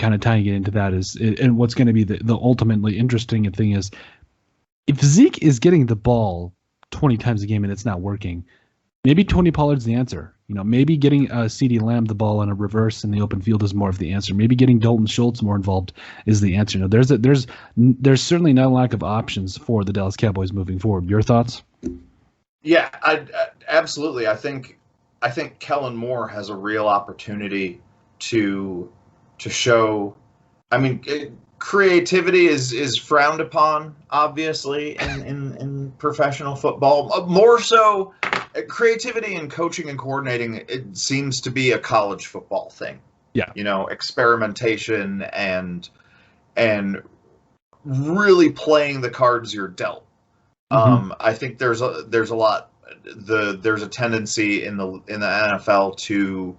kind of tying it into that is, and what's going to be the ultimately interesting thing is, if Zeke is getting the ball 20 times a game and it's not working, maybe Tony Pollard's the answer. Maybe getting CeeDee Lamb the ball in a reverse in the open field is more of the answer. Maybe getting Dalton Schultz more involved is the answer. There's certainly not a lack of options for the Dallas Cowboys moving forward. Your thoughts? Yeah, absolutely. I think Kellen Moore has a real opportunity to show. I mean, creativity is frowned upon, obviously, in professional football. More so, creativity in coaching and coordinating, it seems to be a college football thing. Yeah. Experimentation and really playing the cards you're dealt. I think there's a lot. There's a tendency in the NFL to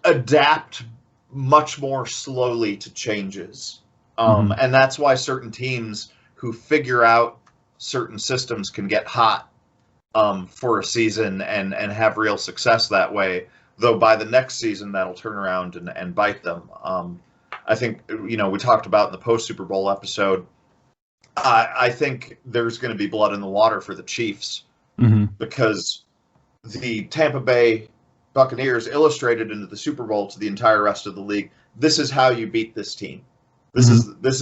adapt much more slowly to changes, and that's why certain teams who figure out certain systems can get hot for a season and have real success that way. Though by the next season that'll turn around and bite them. I think we talked about in the post Super Bowl episode. I think there's going to be blood in the water for the Chiefs because the Tampa Bay Buccaneers illustrated into the Super Bowl to the entire rest of the league. This is how you beat this team. This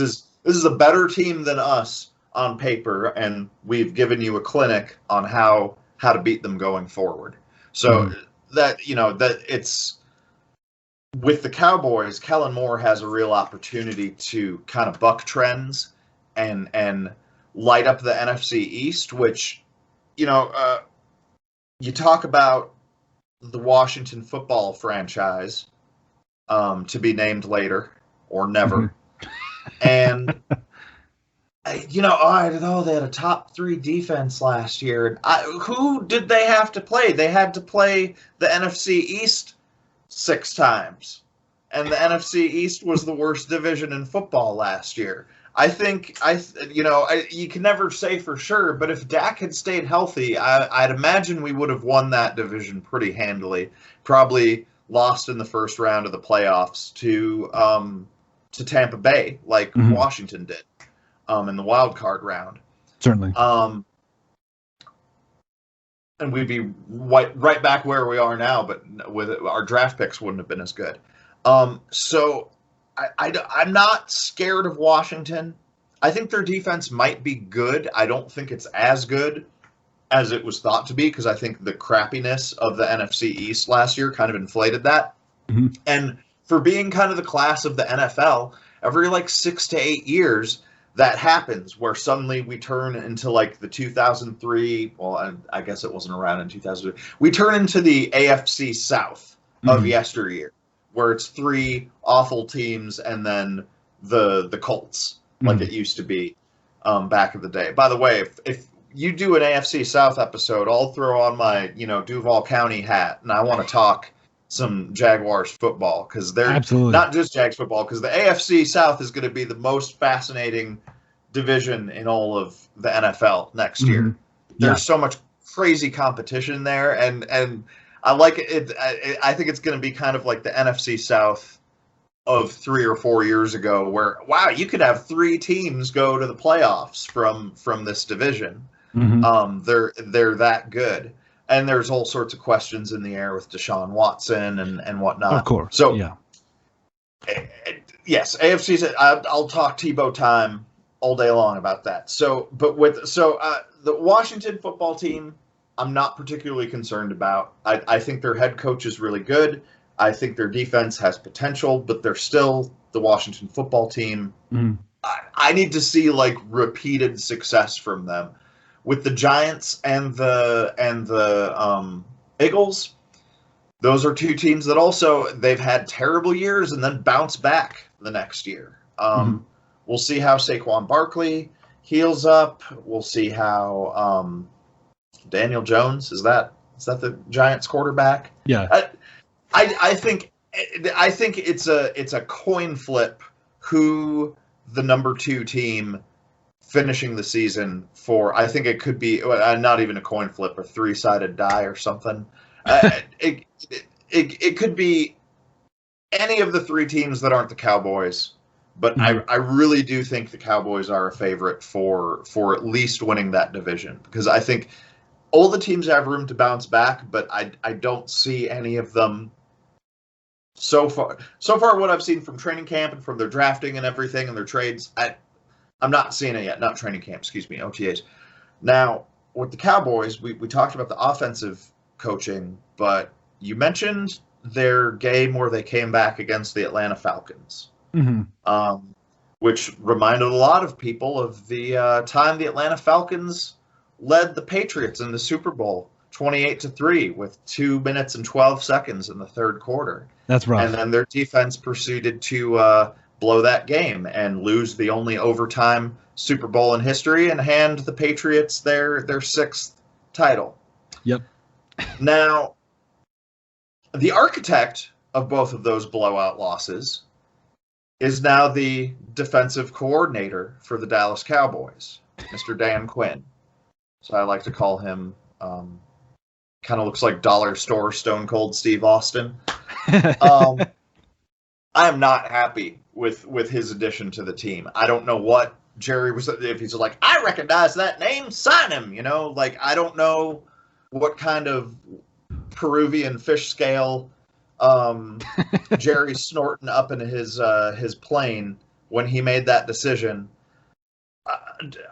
is a better team than us on paper, and we've given you a clinic on how to beat them going forward. So that it's with the Cowboys, Kellen Moore has a real opportunity to kind of buck trends and light up the NFC East, which, you talk about the Washington football franchise to be named later or never. And, they had a top 3 defense last year. Who did they have to play? They had to play the NFC East 6 times. And the NFC East was the worst division in football last year. I think, you can never say for sure, but if Dak had stayed healthy, I'd imagine we would have won that division pretty handily. Probably lost in the first round of the playoffs to Tampa Bay, like Washington did in the wild card round. Certainly. And we'd be right back where we are now, but with our draft picks wouldn't have been as good. So I'm not scared of Washington. I think their defense might be good. I don't think it's as good as it was thought to be because I think the crappiness of the NFC East last year kind of inflated that. And for being kind of the class of the NFL, every 6 to 8 years, that happens where suddenly we turn into the 2003. Well, I guess it wasn't around in 2003. We turn into the AFC South of yesteryear, where it's 3 awful teams and then the Colts, like it used to be back in the day. By the way, if you do an AFC South episode, I'll throw on my Duval County hat, and I want to talk some Jaguars football because they're absolutely not just Jags football, because the AFC South is going to be the most fascinating division in all of the NFL next year. There's so much crazy competition there, and I like it. I think it's going to be kind of like the NFC South of 3 or 4 years ago, where you could have 3 teams go to the playoffs from this division. They're that good, and there's all sorts of questions in the air with Deshaun Watson and whatnot. Of course. So yes, AFC. I'll talk Tebow time all day long about that. The Washington football team, I'm not particularly concerned about. I think their head coach is really good. I think their defense has potential, but they're still the Washington football team. I need to see repeated success from them. With the Giants and the Eagles, those are 2 teams that also they've had terrible years and then bounce back the next year. We'll see how Saquon Barkley heals up. We'll see how Daniel Jones is that the Giants quarterback? Yeah. I think it's a coin flip who the number 2 team finishing the season for. I think it could be not even a coin flip, a 3-sided die or something. It could be any of the three teams that aren't the Cowboys, but I really do think the Cowboys are a favorite for at least winning that division, because I think all the teams have room to bounce back, but I don't see any of them so far. So far, what I've seen from training camp and from their drafting and everything and their trades, I'm not seeing it yet. Not training camp, excuse me, OTAs. Now, with the Cowboys, we talked about the offensive coaching, but you mentioned their game where they came back against the Atlanta Falcons, which reminded a lot of people of the time the Atlanta Falcons led the Patriots in the Super Bowl 28-3 with 2 minutes and 12 seconds in the third quarter. That's rough. And then their defense proceeded to blow that game and lose the only overtime Super Bowl in history and hand the Patriots their 6th title. Yep. Now, the architect of both of those blowout losses is now the defensive coordinator for the Dallas Cowboys, Mr. Dan Quinn. So I like to call him, kind of looks like dollar store Stone Cold Steve Austin. I am not happy with his addition to the team. I don't know what Jerry was, if he's like, I recognize that name, sign him, like, I don't know what kind of Peruvian fish scale Jerry's snorting up in his plane when he made that decision.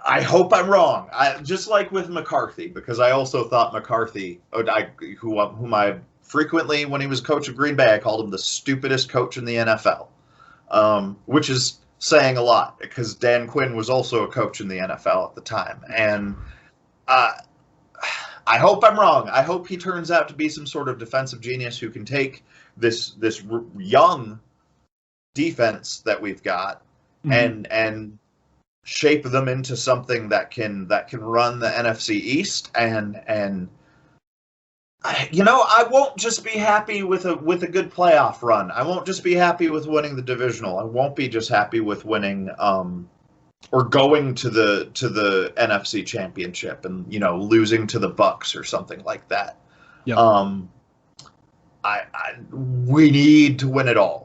I hope I'm wrong. Just like with McCarthy, because I also thought McCarthy, whom I frequently, when he was coach of Green Bay, I called him the stupidest coach in the NFL, which is saying a lot, because Dan Quinn was also a coach in the NFL at the time. And I hope I'm wrong. I hope he turns out to be some sort of defensive genius who can take this young defense that we've got and shape them into something that can run the NFC East. And I won't just be happy with a good playoff run. I won't just be happy with winning the divisional. I won't be just happy with winning or going to the NFC Championship and losing to the Bucks or something like that. Yep. We need to win it all.